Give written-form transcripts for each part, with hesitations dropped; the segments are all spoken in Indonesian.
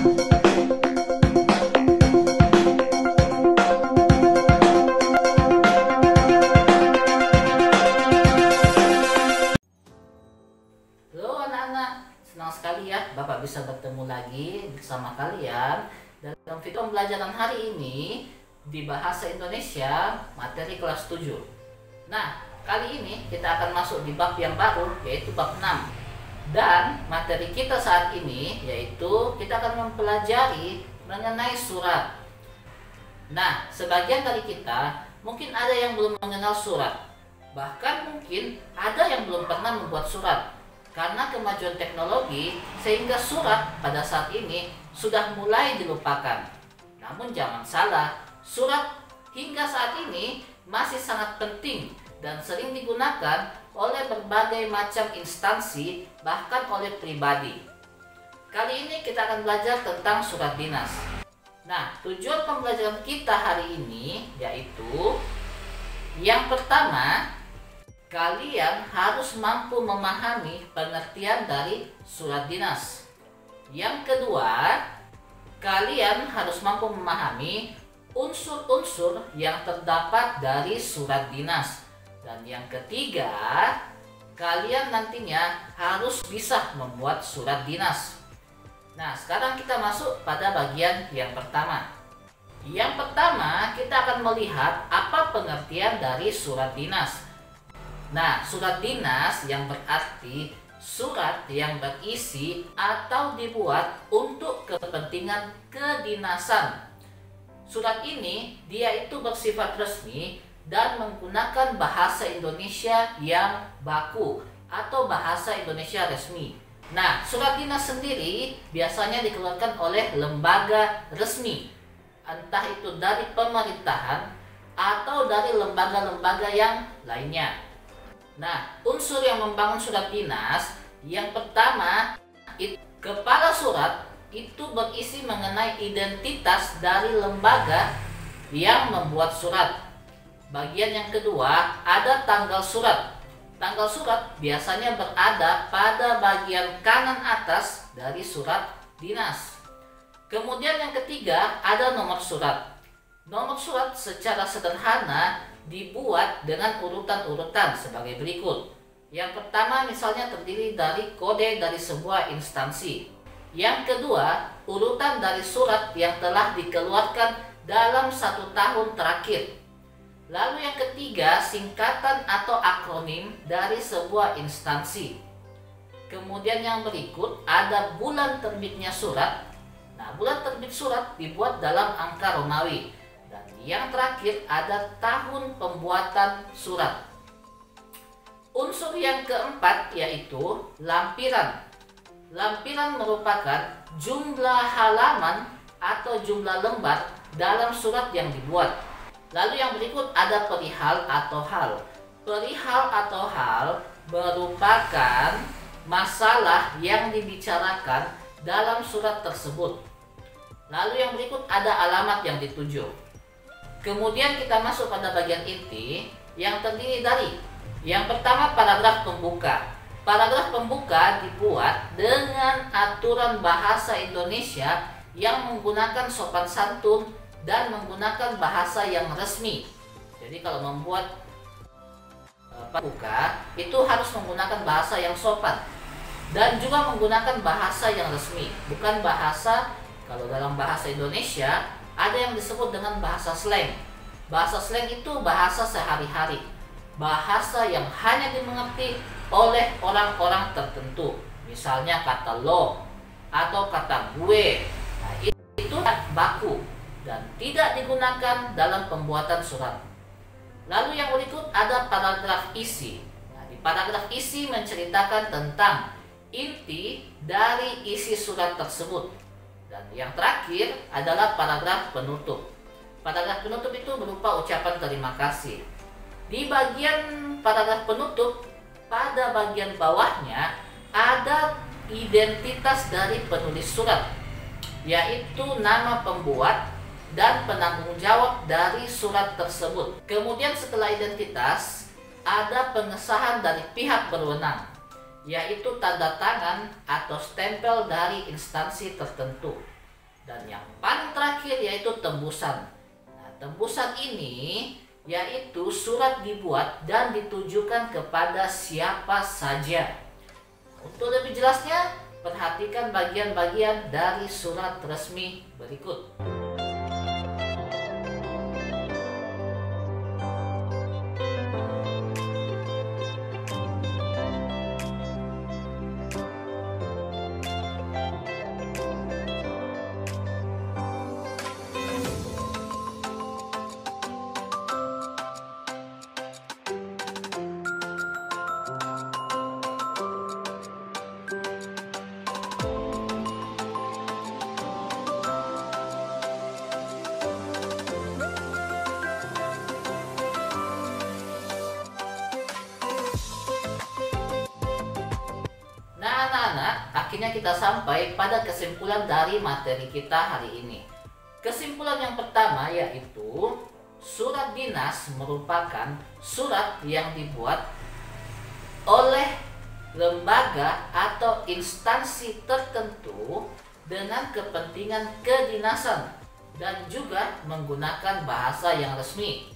Halo anak-anak, senang sekali ya Bapak bisa bertemu lagi bersama kalian dalam video pembelajaran hari ini di Bahasa Indonesia materi kelas 7. Nah, kali ini kita akan masuk di bab yang baru, yaitu bab 6. Dan materi kita saat ini yaitu kita akan mempelajari mengenai surat. Nah, sebagian dari kita mungkin ada yang belum mengenal surat. Bahkan mungkin ada yang belum pernah membuat surat. Karena kemajuan teknologi sehingga surat pada saat ini sudah mulai dilupakan. Namun jangan salah, surat hingga saat ini masih sangat penting dan sering digunakan oleh berbagai macam instansi, bahkan oleh pribadi. Kali ini kita akan belajar tentang surat dinas. Nah, tujuan pembelajaran kita hari ini yaitu yang pertama, kalian harus mampu memahami pengertian dari surat dinas. Yang kedua, kalian harus mampu memahami unsur-unsur yang terdapat dari surat dinas. Dan yang ketiga, kalian nantinya harus bisa membuat surat dinas. Nah, sekarang kita masuk pada bagian yang pertama. Yang pertama, kita akan melihat apa pengertian dari surat dinas. Nah, surat dinas yang berarti surat yang berisi atau dibuat untuk kepentingan kedinasan. Surat ini dia itu bersifat resmi dan menggunakan bahasa Indonesia yang baku atau bahasa Indonesia resmi. Nah, surat dinas sendiri biasanya dikeluarkan oleh lembaga resmi, entah itu dari pemerintahan atau dari lembaga-lembaga yang lainnya. Nah, unsur yang membangun surat dinas yang pertama, kepala surat itu berisi mengenai identitas dari lembaga yang membuat surat. Bagian yang kedua, ada tanggal surat. Tanggal surat biasanya berada pada bagian kanan atas dari surat dinas. Kemudian yang ketiga, ada nomor surat. Nomor surat secara sederhana dibuat dengan urutan-urutan sebagai berikut. Yang pertama misalnya terdiri dari kode dari sebuah instansi. Yang kedua, urutan dari surat yang telah dikeluarkan dalam 1 tahun terakhir. Lalu yang ketiga, singkatan atau akronim dari sebuah instansi. Kemudian yang berikut ada bulan terbitnya surat. Nah, bulan terbit surat dibuat dalam angka Romawi. Dan yang terakhir ada tahun pembuatan surat. Unsur yang keempat yaitu lampiran. Lampiran merupakan jumlah halaman atau jumlah lembar dalam surat yang dibuat. Lalu yang berikut ada perihal atau hal. Perihal atau hal merupakan masalah yang dibicarakan dalam surat tersebut. Lalu yang berikut ada alamat yang dituju. Kemudian kita masuk pada bagian inti yang terdiri dari yang pertama, paragraf pembuka. Paragraf pembuka dibuat dengan aturan bahasa Indonesia yang menggunakan sopan santun dan menggunakan bahasa yang resmi. Jadi kalau membuat pembuka itu harus menggunakan bahasa yang sopan dan juga menggunakan bahasa yang resmi, bukan bahasa, kalau dalam bahasa Indonesia ada yang disebut dengan bahasa slang. Bahasa slang itu bahasa sehari-hari, bahasa yang hanya dimengerti oleh orang-orang tertentu. Misalnya kata lo atau kata gue. Nah, itu baku dan tidak digunakan dalam pembuatan surat. Lalu yang berikut ada paragraf isi. Nah, di paragraf isi menceritakan tentang inti dari isi surat tersebut. Dan yang terakhir adalah paragraf penutup. Paragraf penutup itu berupa ucapan terima kasih. Di bagian paragraf penutup, pada bagian bawahnya ada identitas dari penulis surat, yaitu nama pembuat dan penanggung jawab dari surat tersebut. Kemudian setelah identitas, ada pengesahan dari pihak berwenang, yaitu tanda tangan atau stempel dari instansi tertentu. Dan yang paling terakhir yaitu tembusan. Nah, tembusan ini yaitu surat dibuat dan ditujukan kepada siapa saja. Untuk lebih jelasnya, perhatikan bagian-bagian dari surat resmi berikut. Nah, anak-anak, akhirnya kita sampai pada kesimpulan dari materi kita hari ini. Kesimpulan yang pertama yaitu surat dinas merupakan surat yang dibuat oleh lembaga atau instansi tertentu dengan kepentingan kedinasan dan juga menggunakan bahasa yang resmi.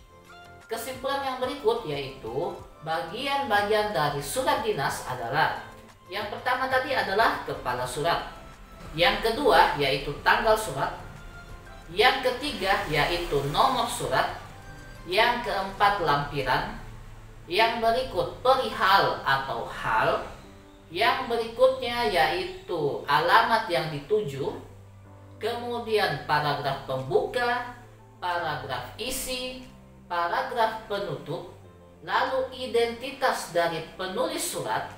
Kesimpulan yang berikut yaitu bagian-bagian dari surat dinas adalah: yang pertama tadi adalah kepala surat, yang kedua yaitu tanggal surat, yang ketiga yaitu nomor surat, yang keempat lampiran, yang berikut perihal atau hal, yang berikutnya yaitu alamat yang dituju, kemudian paragraf pembuka, paragraf isi, paragraf penutup, lalu identitas dari penulis surat,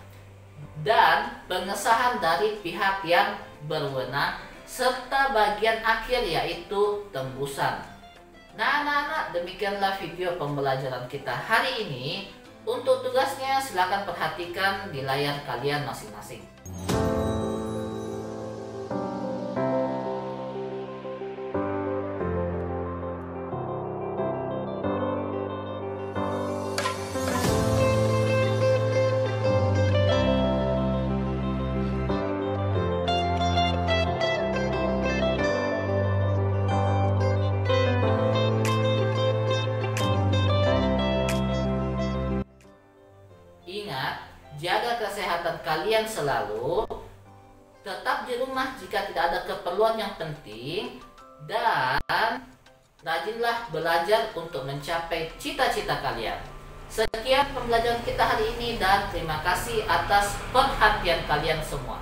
dan pengesahan dari pihak yang berwenang, serta bagian akhir yaitu tembusan. Nah, anak-anak, demikianlah video pembelajaran kita hari ini. Untuk tugasnya silakan perhatikan di layar kalian masing-masing. Ingat, jaga kesehatan kalian selalu, tetap di rumah jika tidak ada keperluan yang penting, dan rajinlah belajar untuk mencapai cita-cita kalian. Sekian pembelajaran kita hari ini dan terima kasih atas perhatian kalian semua.